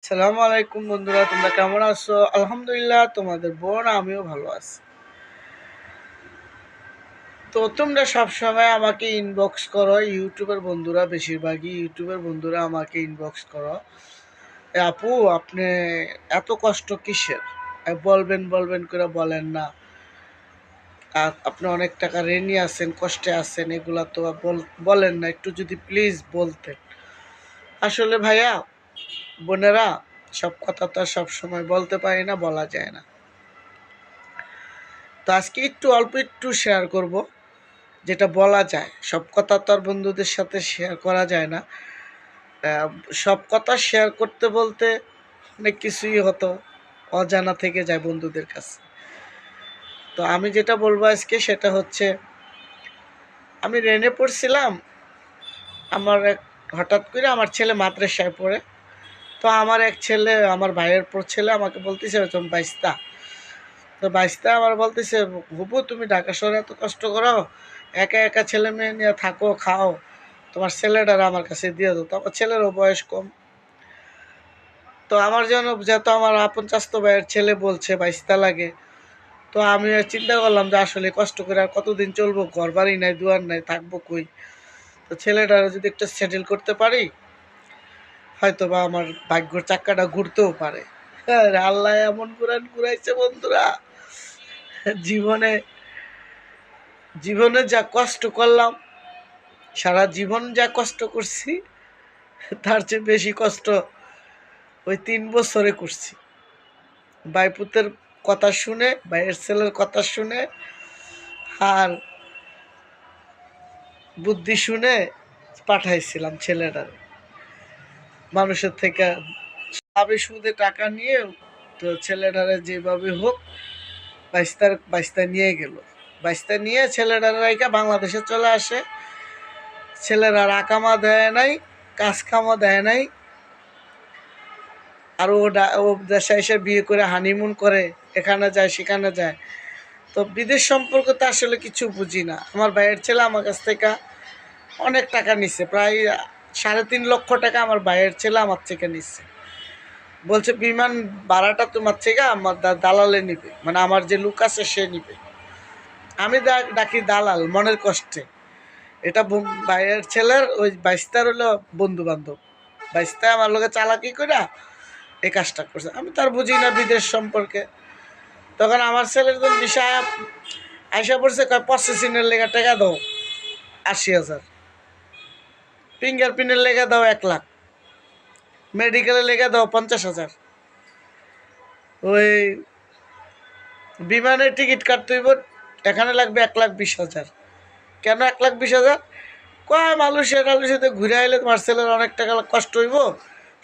আসসালামু আলাইকুম বন্ধুরা, তোমরা কেমন আছো? আলহামদুলিল্লাহ, তোমাদের বোন আমিও ভালো আছি। তো তোমরা সবসময় আমাকে ইনবক্স করো, ইউটিউবের বন্ধুরা, বেশিরভাগই ইউটিউবের বন্ধুরা আমাকে ইনবক্স করো, আপু আপনি এত কষ্ট কিসের? বলবেন বলবেন করে বলেন না। আর আপনি অনেক টাকা ঋণী আছেন, কষ্টে আছেন, এগুলা তো বলেন না। একটু যদি প্লিজ বলতেন। আসলে ভাইয়া বোনেরা, সব কথা তো সব সময় বলতে পারি না, বলা যায় না। তো আজকে অল্প একটু শেয়ার করব, যেটা বলা যায়। সব কথা তো আর বন্ধুদের সাথে শেয়ার করা যায় না। সব কথা শেয়ার করতে বলতে অনেক কিছুই হতো, অজানা থেকে যায় বন্ধুদের কাছে। তো আমি যেটা বলবো আজকে সেটা হচ্ছে, আমি রেনে পড়ছিলাম। হঠাৎ করে আমার ছেলে মাদ্রাসায় পড়ে। তো আমার এক ছেলে, আমার ভাইয়ের ছেলে আমাকে বলতেছে, তুমি বাইস্তা। তো বাইস্তা আমার বলতেছে, হুবু তুমি ঢাকা শহরে এত কষ্ট করো, একা একা ছেলে মেয়ে নিয়ে থাকো, খাও, তোমার ছেলেটারা আমার কাছে দিয়ে দাও। তো আমার ছেলেরও বয়স কম। তো আমার যেহেতু আমার আপন চাস্তো ভাইয়ের ছেলে বলছে বাইস্তা লাগে, তো আমি চিন্তা করলাম যে আসলে কষ্ট করে আর কতদিন চলবো, ঘর বাড়ি নাই, দুয়ার নাই, থাকবো কই। তো ছেলেটারা যদি একটা সেটেল করতে পারি, হয়তো বা আমার ভাগ্যর চাক্কাটা ঘুরতেও পারে। হ্যাঁ, আল্লাহ এমন ঘুরাইছে বন্ধুরা। জীবনে জীবনে যা কষ্ট করলাম, সারা জীবন যা কষ্ট করছি, তার চেয়ে বেশি কষ্ট ওই 3 বছরে করছি। ভাইপুতের কথা শুনে, ভাইয়ের ছেলের কথা শুনে, আর বুদ্ধি শুনে পাঠাইছিলাম ছেলেটার মানুষের থেকে লাভে সুদে টাকা নিয়ে। তো ছেলেটারে যেভাবে হোক বাইস্তা নিয়ে গেল। বাইস্তা নিয়ে ছেলেটার রাইকা বাংলাদেশে চলে আসে। ছেলেরা আকামা দেয় নাই, কাজ কামও দেয় নাই। আর ও দেশে এসে বিয়ে করে হানিমুন করে, এখানে যায় সেখানে যায়। তো বিদেশ সম্পর্কে তো আসলে কিছু বুঝি না। আমার ভাইয়ের ছেলে আমার কাছ থেকে অনেক টাকা নিচ্ছে, প্রায় 3.5 লক্ষ টাকা আমার ভাইয়ের ছেলে আমার থেকে নিচ্ছে। বলছে বিমান ভাড়াটা তোমার থেকে আমার দালালে নিবে, মানে আমার যে লোক আছে সে নিবে। আমি ডাকি দালাল মনের কষ্টে। এটা ভাইয়ের ছেলের ওই বাইস্তার হলো বন্ধু বান্ধব। বাইস্তা আমার লোকে চালাকি করে এই কাজটা করছে। আমি তার বুঝি না বিদেশ সম্পর্কে। তখন আমার ছেলের তো বিষয় আইসা পড়ছে, কয় প্রসেসিংয়ের লেগে টাকা দাও 80,000, ফিঙ্গারপ্রিন্টের লেগে দাও 1 লাখ, মেডিকেলের লেগে দাও 50,000, ওই বিমানের টিকিট কাটতে হইব, এখানে লাগবে 1,20,000। কেন 1,20,000? কয় মালয়েশিয়াতে ঘুরে আইলে তোমার ছেলের অনেক টাকা কষ্ট হইব,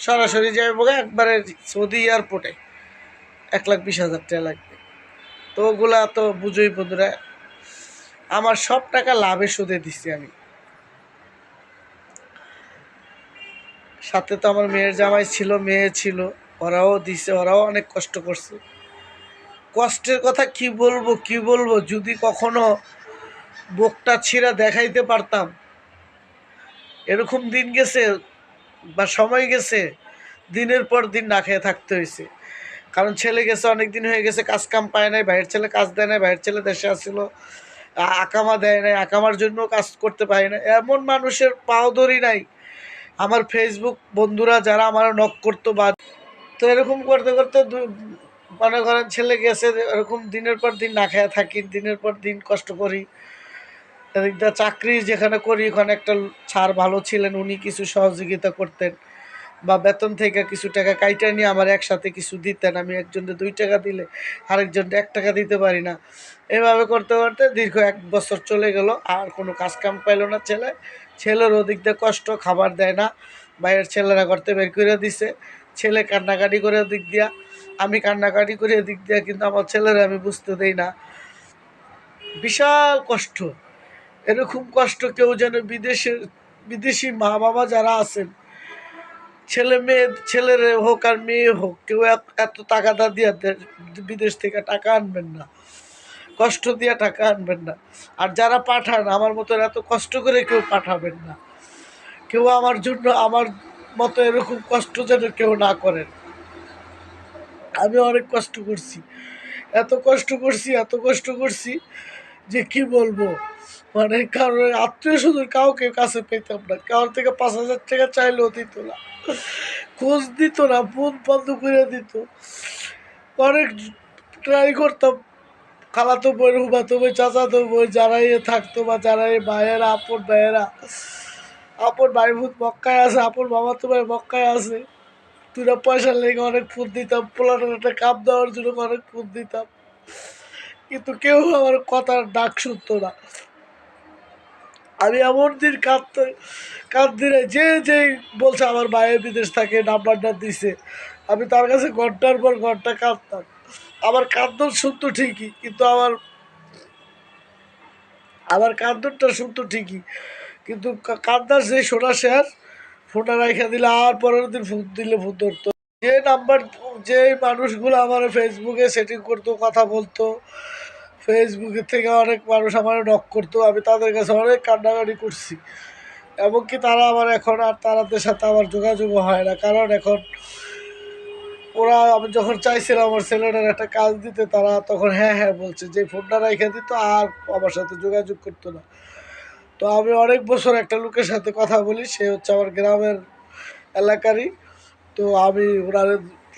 সরাসরি যাইব একবারে সৌদি এয়ারপোর্টে, 1,20,000 টাকা লাগবে। তো ওগুলা তো বুঝোই বন্ধুরা। আমার সব টাকা লাভে সুদে দিচ্ছি আমি। সাথে তো আমার মেয়ের জামাই ছিল, মেয়ে ছিল, ওরাও দিছে, ওরাও অনেক কষ্ট করছে। কষ্টের কথা কি বলবো, যদি কখনো বুকটা ছিঁড়া দেখাইতে পারতাম। এরকম দিন গেছে বা সময় গেছে, দিনের পর দিন না খেয়ে থাকতে হয়েছে। কারণ ছেলে গেছে, অনেক দিন হয়ে গেছে, কাজ কাম পায় নাই, ভাইয়ের ছেলে কাজ দেয় নাই, ভাইয়ের ছেলে দেশে আসছিল, আকামা দেয় নাই, আকামার জন্য কাজ করতে পারে না। এমন মানুষের পাও ধরি নাই। আমার ফেসবুক বন্ধুরা যারা আমার নক করতো, বা তো এরকম করতে করতে মনে করেন ছেলে গেছে, এরকম দিনের পর দিন না খেয়ে থাকি, দিনের পর দিন কষ্ট করি। এদিকটা চাকরি যেখানে করি, ওখানে একটা স্যার ভালো ছিলেন, উনি কিছু সহযোগিতা করতেন, বা বেতন থেকে কিছু টাকা কাইটা নিয়ে আমার একসাথে কিছু দিতেন। আমি একজনকে 2 টাকা দিলে আরেকজনকে 1 টাকা দিতে পারি না। এভাবে করতে করতে দীর্ঘ 1 বছর চলে গেল, আর কোনো কাজ কাম পাইল না ছেলের ওদিক দিয়ে কষ্ট, খাবার দেয় না, বাইরের ছেলেরা করতে বের করে দিছে। ছেলে কান্নাকাটি করে ওদিক দিয়া, আমি কান্নাকাটি করে এদিক দিয়া, কিন্তু আমার ছেলেরা আমি বুঝতে দেই না। বিশাল কষ্ট। এরকম কষ্ট কেউ যেন বিদেশি মা বাবা যারা আছেন, ছেলের হোক আর মেয়ে হোক, কেউ এত টাকাটা দিয়ে বিদেশ থেকে টাকা আনবেন না, কষ্ট দিয়ে টাকা আনবেন না। আর যারা পাঠান, আমার মতো এত কষ্ট করে কেউ পাঠাবেন না। কেউ আমার জন্য, আমার মতো এরকম কষ্ট যেন কেউ না করেন। আমি অনেক কষ্ট করছি, এত কষ্ট করছি যে কি বলবো। মানে কারোর আত্মীয় স্বজন কাউকে কাছে পেতাম না, কারোর থেকে 5,000 টাকা চাইলেও দিত না, খোঁজ দিত না, ফোন বন্ধ করে দিত। অনেক ট্রাই করতাম, খালাতো বই, হুবাতো বই, চাচাতো বই, যারাই থাকতো বা যারাই ভাইয়েরা, আপন ভাইয়েরা, আপন ভাই বোন মক্কায় আছে, আপন মামাতো ভাই মক্কায় আছে, দুটা পয়সার লেগে অনেক ফোন দিতাম, পোলানোর একটা কাপ দেওয়ার জন্য অনেক ফোন দিতাম, কিন্তু কেউ আমার কথার ডাক শুনতো না। আমি এমন দিন কাঁদতে যে যে বলছে আমার ভাইয়ের বিদেশ থাকে, নাম্বারটা দিছে, আমি তার কাছে ঘন্টার পর ঘন্টা কাঁদতাম। আমার কান্দন শুনতো ঠিকই, কিন্তু আমার কান্দনটা শুনতো ঠিকই, কিন্তু কান্দার যে শোনা শেষ, ফোনটা রেখে দিলে আর পরের দিন ফোন দিলে ফোন ধরতো। যে নাম্বার, যে মানুষগুলো আমার ফেসবুকে সেটিং করতো, কথা বলতো, ফেসবুকের থেকে অনেক মানুষ আমার নক করতো, আমি তাদের কাছে অনেক কান্নাকাটি করছি। এমনকি তারা আমার এখন আর তাদের সাথে আমার যোগাযোগও হয় না, কারণ এখন ওরা, আমি যখন চাইছিলাম আমার ছেলেটার একটা কাজ দিতে, তারা তখন হ্যাঁ হ্যাঁ বলছে, যে ফোনটা রেখে দিত আর আমার সাথে যোগাযোগ করতো না। তো আমি অনেক বছর একটা লোকের সাথে কথা বলি, সে হচ্ছে আমার গ্রামের এলাকারই। তো আমি ওনার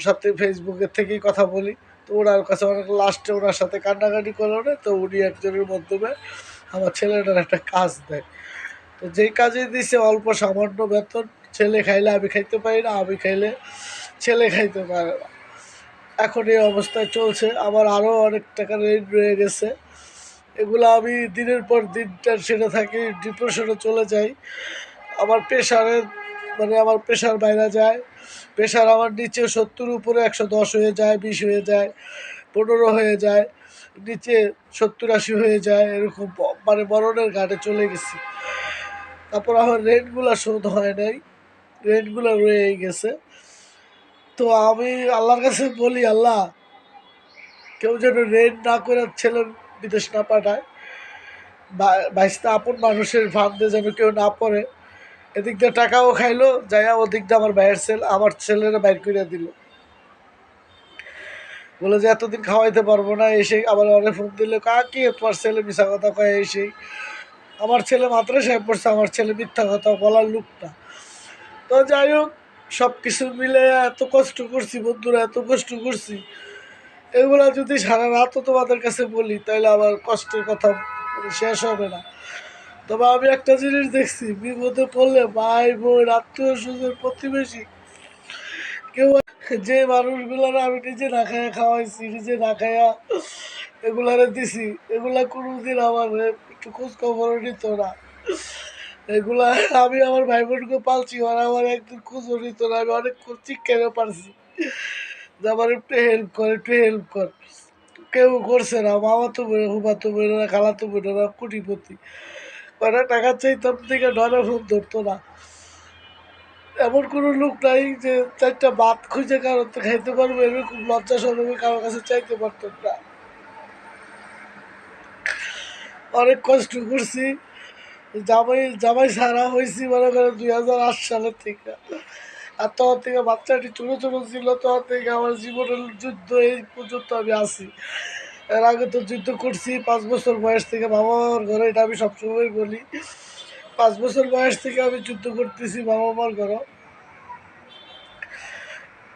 সাথে ফেসবুকের থেকেই কথা বলি। তো ওনার কাছে অনেক লাস্টে ওনার সাথে কান্নাকাটি করলো না, তো উনি একজনের মাধ্যমে আমার ছেলেটার একটা কাজ দেয়। তো যেই কাজে দিছে অল্প সামান্য বেতন, ছেলে খাইলে আমি খাইতে পারি না, আমি খাইলে ছেলে খাইতে পারে না। এখন এই অবস্থায় চলছে, আমার আরও অনেক টাকা ঋণ রয়ে গেছে। এগুলো আমি দিনের পর দিন টেনশনে থাকি, ডিপ্রেশনে চলে যাই। আমার প্রেশারে, মানে আমার প্রেশার বাইরে যায়, প্রেশার আমার নিচে 70 উপরে 110 হয়ে যায়, 20 হয়ে যায়, 15 হয়ে যায়, নিচে 70-80 হয়ে যায়, এরকম মানে মরণের ঘাটে চলে গেছি। তারপর আমার রেন্টগুলো শোধ হয় নাই, রেন্টগুলো রয়েই গেছে। তো আমি আল্লাহর কাছে বলি, আল্লাহ কেউ যেন রেন্ট না করে ছেলে বিদেশ না পাঠায়, বাইশটা আপন মানুষের ফান্দে যেন কেউ না পড়ে। এদিক দিয়ে টাকাও খাইলো যাইয়া, ওদিক দিয়ে আমার ভাইয়ের আমার ছেলেরা বাইর করে দিল, বলে যে এতদিন খাওয়াইতে পারবো না। এসে আবার অনেক ফোন দিলে, কি তোমার ছেলে মিশা কথা কয়, এসেই আমার ছেলে মাদ্রাসায় পড়ছে, আমার ছেলে মিথ্যা কথা বলার লোক না। তো যাই হোক, সব কিছু মিলে এত কষ্ট করছি বন্ধুরা, এত কষ্ট করছি, এগুলা যদি সারা রাতও তোমাদের কাছে বলি তাহলে আমার কষ্টের কথা শেষ হবে না। তবে আমি একটা জিনিস দেখছি, বিপদে পড়লে ভাই বোন, আত্মীয় স্বজন, প্রতিবেশী, কেউ, যে মানুষগুলার আমি নিজে না খাইয়া খাওয়াইছি, নিজে না খাইয়া এগুলারে দিছি, এগুলা কোনোদিন আমার একটু খোঁজ খবরও নিত না। এগুলা আমি আমার ভাই বোনকে পালছি, ওরা আমার একদিন খোঁজও নিত না। আমি অনেক চিৎকারে পারছি যে আমার একটু হেল্প কর, একটু হেল্প কর, কেউ করছে না। মামাতো বোন, হুবাতো বোনেরা, খালাতো বোনেরা কোটিপতি, কয়টা টাকা চাইতাম থেকে ডরে ফোন ধরতো না। এমন কোনো লোক নাই যে 4টা ভাত খুঁজে কারোর তো খাইতে পারবো, এরকম লজ্জা শরমে কারোর কাছে চাইতে পারতাম না। অনেক কষ্ট করছি, জামাই জামাই ছাড়া হয়েছি মনে করেন 2008 সালের থেকে। আর তখন থেকে বাচ্চাটি ছোটো ছোটো ছিল, তখন থেকে আমার জীবনের যুদ্ধ এই পর্যন্ত আমি আছি। এর আগে তো যুদ্ধ করছি 5 বছর বয়স থেকে বাবা মার ঘরে, এটা আমি সবসময় বলি। 5 বছর বয়স থেকে আমি যুদ্ধ করতেছি বাবা মার ঘরে।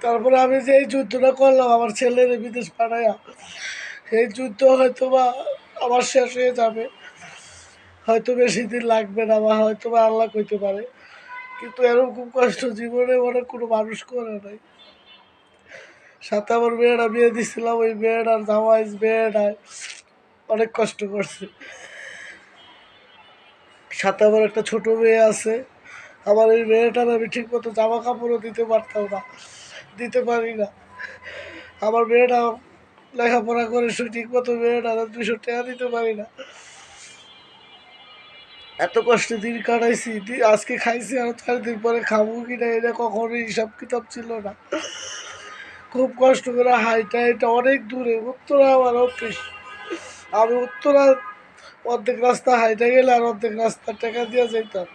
তারপরে আমি যে এই যুদ্ধটা করলাম আমার ছেলের বিদেশ পাঠাইয়া, এই যুদ্ধ হয়তো বা আমার শেষ হয়ে যাবে, হয়তো বেশি দিন লাগবে না, বা হয়তো বা আল্লাহ কইতে পারে, কিন্তু এরকম কষ্ট জীবনে অনেক কোনো মানুষ করে নাই। সাথে আমার মেয়েরা বিয়ে দিচ্ছিলাম, ওই মেয়েটার জামাই মেয়েটায় অনেক কষ্ট করছে। সাথে আমার একটা ছোট মেয়ে আছে, আমার এই মেয়েটার আমি ঠিক মতো জামা কাপড়ও দিতে পারতাম না, দিতে পারি না। আমার মেয়েটা লেখাপড়া করে ঠিক মতো মেয়েটা 200 টাকা দিতে পারি না। এত কষ্টে দিন কাটাইছি, আজকে খাইছি আর 4 দিন পরে খাবো কিনা এটা কখনোই হিসাব কিতাব ছিল না। খুব কষ্ট করে হাইটা এটা অনেক দূরে, উত্তরা আমার অফিস, আমি উত্তরা অর্ধেক রাস্তা হাইটা গেলে আর অর্ধেক রাস্তা টাকা দিয়ে যেতাম।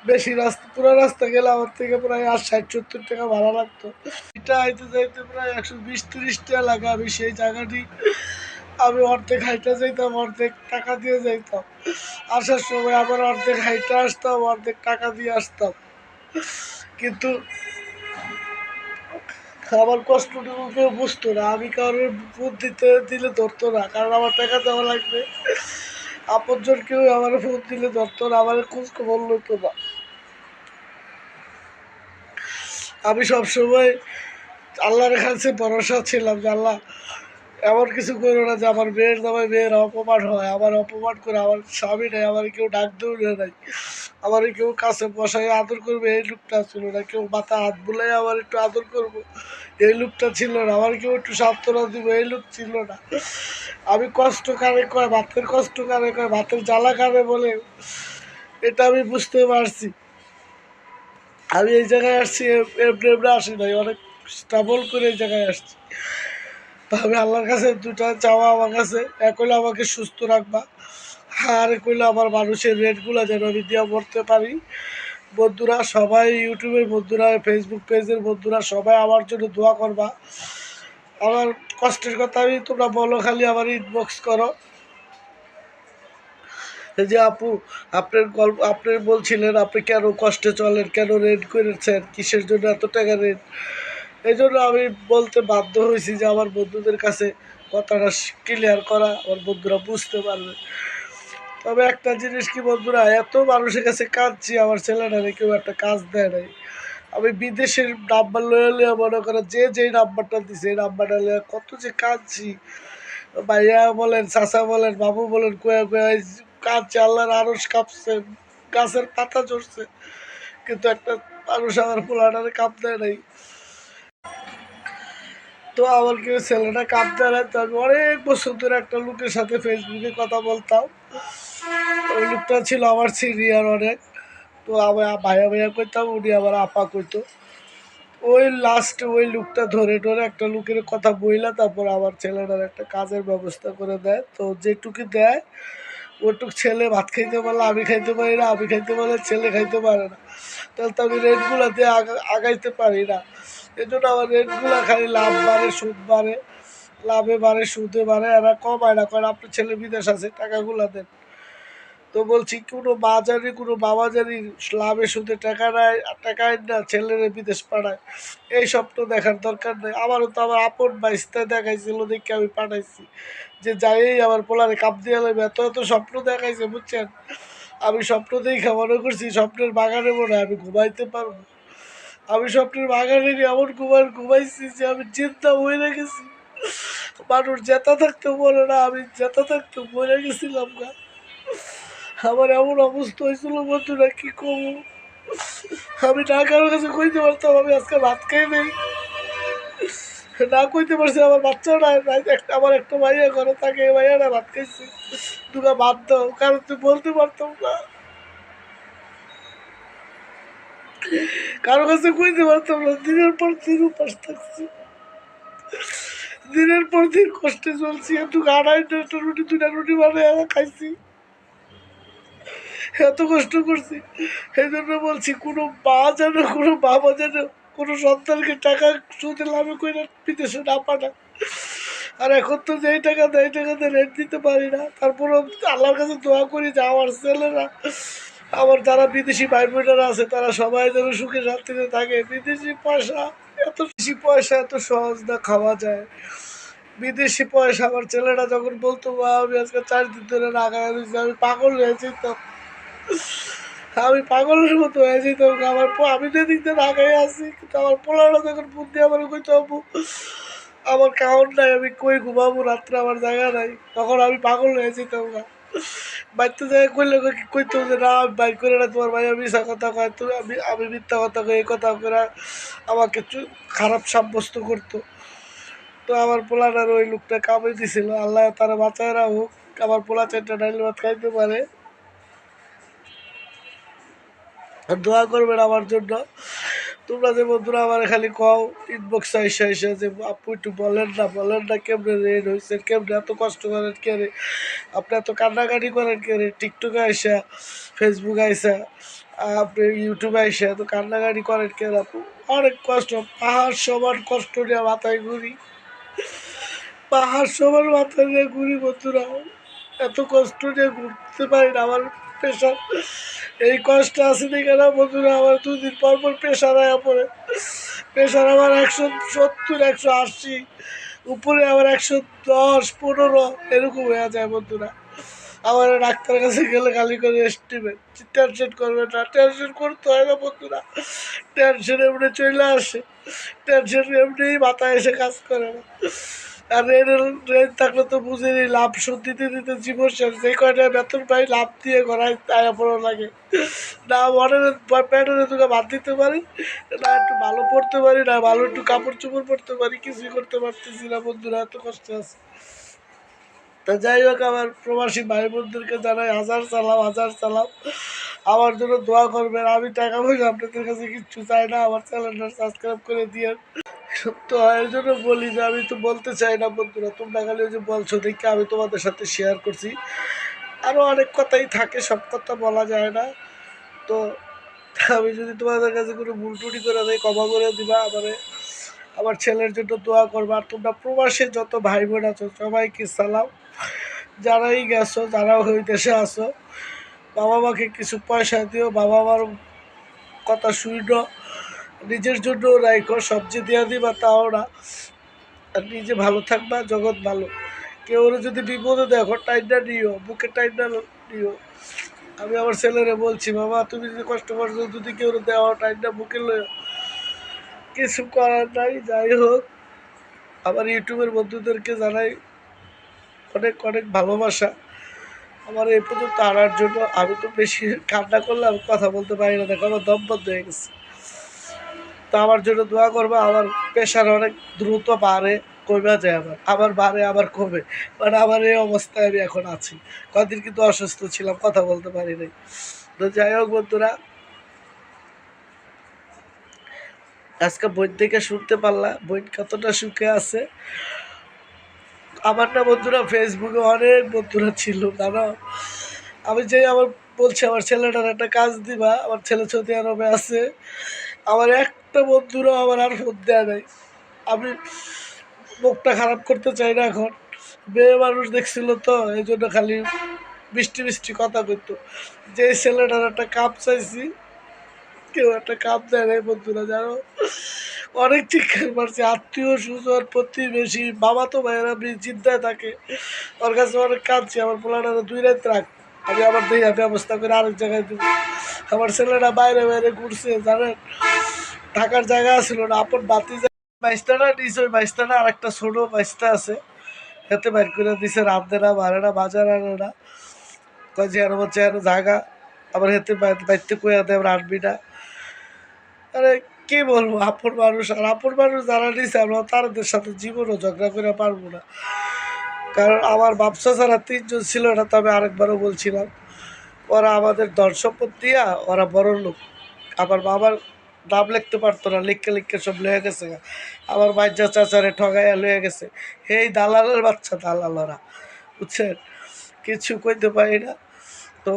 বেশি রাস্তা, পুরো রাস্তা গেলে আমার থেকে প্রায় 60-70 টাকা ভাড়া লাগতো। এটা আইতে যাইতে প্রায় 120-30 টাকা লাগে। আমি সেই জায়গাটি আমি অর্ধেক হাইটা যাইতাম, অর্ধেক টাকা দিয়ে যাইতাম। আসার সময় আবার অর্ধেক হাইটা আসতাম, অর্ধেক টাকা দিয়ে আসতাম। কিন্তু আমার কষ্টটুকু কেউ বুঝতো না। আমি কারোর ভোট দিতে দিলে ধরতো না, কারণ আমার টাকা দেওয়া লাগবে। আপনজন কেউ আমার ভোট দিলে ধরতো না, আমার খোঁজ খবর লইতো না। আমি সবসময় আল্লাহর কাছে ভরসা ছিলাম যে আল্লাহ এমন কিছু করো না যে আমার মেয়ের জামাই মেয়ের অপমান হয়, আমার অপমান করে। আমার স্বামী নেই, আমার কেউ ডাক দৌড়ে নাই, আমার কেউ কাছে বসায় আদর করবে এই লোকটা ছিল না। কেউ মাথা হাত বুলাই আমার একটু আদর করবো এই লোকটা ছিল না। আমার কেউ একটু সান্ত্বনা দিব এই লোক ছিল না। আমি কষ্ট কারে কয়, ভাতের কষ্ট কারে কয়, ভাতের জ্বালা কারে বলে, এটা আমি বুঝতে পারছি। আমি এই জায়গায় আসছি এমনি এমনি আসি নাই, অনেক স্ট্রাগল করে এই জায়গায় আসছি। তো আমি আল্লাহর কাছে দুটা চাওয়া আমার কাছে, এক হইলে আমাকে সুস্থ রাখবা, আর এক হইলে আমার মানুষের রেটগুলো যেন আমি দিয়ে পড়তে পারি। বন্ধুরা সবাই, ইউটিউবের বন্ধুরা, ফেসবুক পেজের বন্ধুরা সবাই আমার জন্য দোয়া করবা। আমার কষ্টের কথা আমি তোমরা বলো, খালি আমার ইনবক্স করো যে আপু আপনার গল্প, আপনি বলছিলেন আপনি কেন কষ্টে চলেন, কেন রেন্ট করেছেন, কিসের জন্য এত টাকা রেন্ট। এই জন্য আমি বলতে বাধ্য হয়েছি যে আমার বন্ধুদের কাছে কথাটা ক্লিয়ার করা, আমার বন্ধুরা বুঝতে পারবে। তবে একটা জিনিস কি বন্ধুরা, এত মানুষের কাছে কাঁদছি, আমার ছেলেটারে কেউ একটা কাজ দেয় নাই। আমি বিদেশের নাম্বার লয়ে লইয়া মনে করেন যে যেই নাম্বারটা দিছে এই নাম্বারটা লইয়া কত যে কাঁদছি। ভাইয়া বলেন, চাচা বলেন, বাবু বলেন, কয়ে কয়ে কাঁদছে, আল্লাহর আরশ কাঁপছে, গাছের পাতা ঝরছে, কিন্তু একটা মানুষ আমার পোলাটারে কাঁপ দেয় নাই। তো আমার কেউ ছেলেটা কাঁপ দেয় নাই। তো আমি অনেক বছর ধরে একটা লোকের সাথে ফেসবুকে কথা বলতাম, ওই লোকটা ছিল আমার সিনিয়র অনেক। তো আমার ভাইয়া ভাইয়া কইতাম, উনি আবার আপা কইতো। ওই লাস্টে ওই লোকটা ধরে ধরে একটা লোকের কথা বইলা তারপর আমার ছেলেটার একটা কাজের ব্যবস্থা করে দেয়। তো যেটুকু দেয় ওটুক ছেলে ভাত খাইতে পারলে আমি খাইতে পারি না, আমি খাইতে পারলে ছেলে খাইতে পারে না। তাহলে তো আমি রেটগুলো দিয়ে আগাইতে পারি না। এই জন্য আমার রেটগুলো খালি লাভ বাড়ে, সুদ বাড়ে, লাভে বাড়ে, সুদে বাড়ে। এরা কমায় না, কারণ আপনার ছেলে বিদেশ আছে, টাকাগুলো দেন। তো বলছি কোনো মা জানি কোনো বাবা জানি লাভে সুদে টাকা নেয়, টাকা না ছেলেরে বিদেশ পাঠায়, এই স্বপ্ন দেখার দরকার নেই। আমারও তো আমার আপন বাইস্তায় দেখাইছিল দেখে আমি পাঠাইছি যে যাই আমার পোলারে কাপ দিয়ে লাগবে, এত এত স্বপ্ন দেখাইছে বুঝছেন। আমি স্বপ্ন দেখে মনে করছি স্বপ্নের বাগানে মনে হয় আমি ঘুমাইতে পারবো। আমি স্বপ্নের বাগানে এমন ঘুমাইছি যে আমি চিন্তা হয়ে গেছি। মানুষ জেতা থাকতে বলে না, আমি জেতা থাকতে মরে গেছিলাম গা। আমার এমন অবস্থা হয়েছিল বন্ধুরা কি করবো, আমি না কারোর কাছে কইতে পারতাম আমি আজকে ভাত খাই নেই, না কইতে পারছি আমার বাচ্চারা আমার একটা ভাইয়া ঘরে থাকে, ভাইয়ারা ভাত খাইছি, দুটা ভাত দাও, কারণ তুই বলতে পারতাম না, কারো কাছে কইতে পারতাম না। দিনের পর দিন উপাস থাকছি, দিনের পর দিন কষ্টে চলছি। একটু আড়াইটা একটা রুটি, দুটা রুটি বানিয়ে খাইছি, এত কষ্ট করছি। এই জন্য বলছি কোনো মা যেন, কোনো বাবা যেন কোনো সন্তানকে টাকা সুদে লাভে করে বিদেশে না পাঠায়। আর এখন তো যেই টাকা দেয় এই টাকাতে রেন্ট দিতে পারি না। তারপরেও আল্লাহর কাছে দোয়া করি যে আমার ছেলেরা, আমার যারা বিদেশি ভাই বোনেরা আছে তারা সবাই যেন সুখে শান্তিতে থাকে। বিদেশি পয়সা, এত বেশি পয়সা এত সহজ না খাওয়া যায়। বিদেশি পয়সা, আমার ছেলেটা যখন বলতো মা আমি আজকে 4 দিন ধরে না খাওয়া দিচ্ছি, আমি পাগল হয়ে যেতাম, আমি পাগলের মতো হয়ে যেতাম। আমার আমি যেদিক দিয়ে না খাই আসি, কিন্তু আমার পোলাটা যখন বুদ্ধি আমার কইতো আব্বু আমার কাউন নাই, আমি কই ঘুমাবো রাত্রে, আমার জায়গা নাই, তখন আমি পাগল হয়ে যেতাম না। বাড়িতে জায়গা করলে কইতো যে না আমি বাইর করে না, তোমার ভাই মিশা কথা কয়, তুমি আমি মিথ্যা কথা কই, এই কথা করে আমাকে খারাপ সাব্যস্ত করতো। তো আমার পোলাটার ওই লোকটা কামে দিছিল, আল্লাহ তারা বাঁচায় হোক, আমার পোলা 4টা ডাইল ভাত খাইতে পারে। দোয়া করবেন আমার জন্য। তোমরা যে বন্ধুরা আমার খালি কও ইনবক্স আইসা আইসা যে আপু একটু বলেন না কেমনে রেড হয়েছে, কেমনে এত কষ্ট করেন কে রে, আপনি এত কান্নাকাটি করেন কে রে, টিকটকে আইসা, ফেসবুক আইসা, আপনি ইউটিউবে এসে তো কান্নাকাটি করেন কেন আপু? অনেক কষ্ট, পাহাড় সমান কষ্ট নিয়ে মাথায় ঘুরি, পাহাড় সমান মাথায় নিয়ে ঘুরি বন্ধুরা, এত কষ্ট নিয়ে ঘুরতে পারি না। আমার প্রেশার, এই কষ্ট আছে দেখে না বন্ধুরা, আমার 2 দিন পর পর প্রেশার আয়া পড়ে। প্রেশার আমার 170, 180, উপরে আবার 110, 15 এরকম হয়ে যায় বন্ধুরা। আমার ডাক্তারের কাছে গেলে খালি করে এস্টিমেট, টেনশন করবে না, টেনশন করতে হয় না বন্ধুরা, টেনশন এমনি চলে আসে, টেনশন এমনিই মাথায় এসে কাজ করে না। আর রেল থাকলে তো বুঝিনি, লাভ শোধ দিতে দিতে জীবন শেষ, যে কয়টা বেতন পাই লাভ দিয়ে ঘরাই আয়া পড়ো লাগে না। মনের প্যান্টের দুটো বাদ দিতে পারি না, একটু ভালো পড়তে পারি না, ভালো একটু কাপড় চোপড় পরতে পারি, কিছুই করতে পারতেছি না বন্ধুরা, এত কষ্ট আছে। তা যাই হোক, আমার প্রবাসী ভাই বোনদেরকে জানাই হাজার সালাম, হাজার সালাম। আমার জন্য দোয়া করবেন। আমি টাকা পয়সা আপনাদের কাছে কিচ্ছু চাই না, আমার চ্যানেলটা সাবস্ক্রাইব করে দিয়ে। তো এর জন্য বলি যে আমি তো বলতে চাই না বন্ধুরা, তোমরা খালি যে বলছো দেখে আমি তোমাদের সাথে শেয়ার করছি। আরও অনেক কথাই থাকে, সব কথা বলা যায় না। তো আমি যদি তোমাদের কাছে কোনো ভুল টুটি করে দেয় ক্ষমা করে দিবা আমারে। আমার ছেলের জন্য দোয়া করবা। আর তোমরা প্রবাসে যত ভাই বোন আছো সবাইকে সালাম, যারাই গেছো, যারা ওই দেশে আসো, বাবা মাকে কিছু পয়সা দিও, বাবা মার কথা শুনো, নিজের জন্য রাখো, সবজি দিয়ে দিবা তাও না। আর নিজে ভালো থাকবা, জগৎ ভালো। কেউ যদি বিপদে দেখো টাইমটা নিও, বুকে টাইমটা নিও। আমি আমার ছেলেরে বলছি, বাবা তুমি যদি কষ্ট করছো, যদি কেউ দেওয়া টাইমটা বুকে লইও, কিছু করার নাই। যাই হোক, আমার ইউটিউবের বন্ধুদেরকে জানাই অনেক অনেক ভালোবাসা। আমার এই পর্যন্ত আনার জন্য। আমি তো বেশি কান্না করলে আমি কথা বলতে পারি না, দেখো আমার দম বন্ধ হয়ে গেছে। তো আমার জন্য দোয়া করবো। আমার প্রেশার অনেক দ্রুত বাড়ে, কমে যায়, আবার বাড়ে, আবার কমে, মানে আমার এই অবস্থায় আমি এখন আছি। কদিন কিন্তু অসুস্থ ছিলাম, কথা বলতে পারি নাই। তো যাই হোক বন্ধুরা, আজকে বই থেকে শুনতে পারলাম বই কতটা সুখে আছে। আমার না বন্ধুরা ফেসবুকে অনেক বন্ধুরা ছিল, কারণ আমি যে আমার বলছি আমার ছেলেটার একটা কাজ দিবা, আমার ছেলে সৌদি আরবে আছে, আমার একটা বন্ধুরাও আমার আর ফোন দেওয়া নাই। আমি মুখটা খারাপ করতে চাই না এখন, মেয়ে মানুষ দেখছিল তো এই জন্য খালি মিষ্টি মিষ্টি কথা কইতো। যে ছেলেটার একটা কাপ চাইছি, কেউ একটা কাপ দেয় নাই বন্ধুরা, জানো। অনেক চিৎকার মারছে, আত্মীয় স্বজন প্রতিবেশী বাবা তো ভাইয়েরা চিন্তায় থাকে। ওর কাছে অনেক কাঁদছি, আমার পোলাটা 2 রাত রাখ, আমি আবার দেয়া ব্যবস্থা করে আরেক জায়গায় দেবো। আমার ছেলেরা বাইরে বাইরে ঘুরছে জানেন, থাকার জায়গা ছিল না, আপন বাতি বাইশটানা নিচে, ওই বাইশটানা আর একটা ছোটো বাইশটা আছে, এতে বাইর করে দিছে, রাঁধে না, মারে না, বাজার আনে না, কয় যে আরো হচ্ছে আরো জায়গা, আবার হেতে বাইতে কইয়া দেয় রাঁধবি না। আরে কি বলবো, আপন মানুষ, আর আপন মানুষ যারা নিছে আমরা তাদের সাথে জীবনও ঝগড়া করে পারবো না। কারণ আমার ব্যবসা ছাড়া 3 জন ছিল, এটা তো আমি আরেকবারও বলছিলাম। ওরা আমাদের ধন সম্পদ দিয়া ওরা বড় লোক। আমার বাবার নাম লিখতে পারতো না, লিখতে লিখতে সব লয়ে গেছে। আমার বাইজা চাচারে ঠগাইয়া লয়ে গেছে। এই দালালের বাচ্চা, দালাল ওরা, বুঝছেন, কিছু কইতে পারি না। তো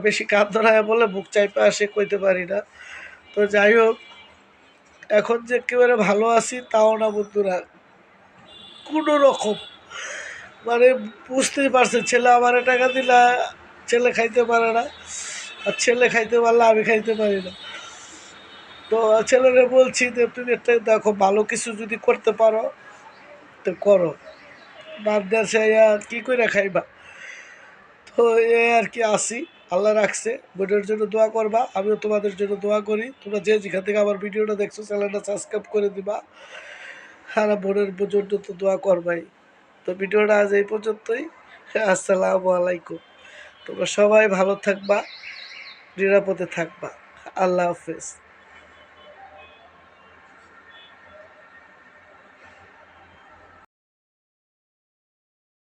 বেশি কান্দনায় বলে বুক চাইপা আসে, কইতে পারি না। তো যাই হোক, এখন যে একেবারে ভালো আছি তাও না বন্ধুরা, কোনো রকম, মানে বুঝতেই পারছেন, ছেলে আমার টাকা দিলা ছেলে খাইতে পারে না, আর ছেলে খাইতে পারলে আমি খাইতে পারি না। তো ছেলেরা বলছি যে তুমি একটা দেখো ভালো কিছু যদি করতে পারো তো করো, বাদ দেশে কী করে খাইবা। তো এ আর কি আসি, আল্লাহ রাখছে। বোনের জন্য দোয়া করবা, আমিও তোমাদের জন্য দোয়া করি। তোমরা যে যেখান থেকে আমার ভিডিওটা দেখছো চ্যানেলটা সাবস্ক্রাইব করে দিবা, আর বোনের পর্যন্ত তো দোয়া করবাই। তো ভিডিওটা আজ এই পর্যন্তই। আসসালামু আলাইকুম। তোমরা সবাই ভালো থাকবা, নিরাপদে থাকবা। আল্লাহ হাফেজ।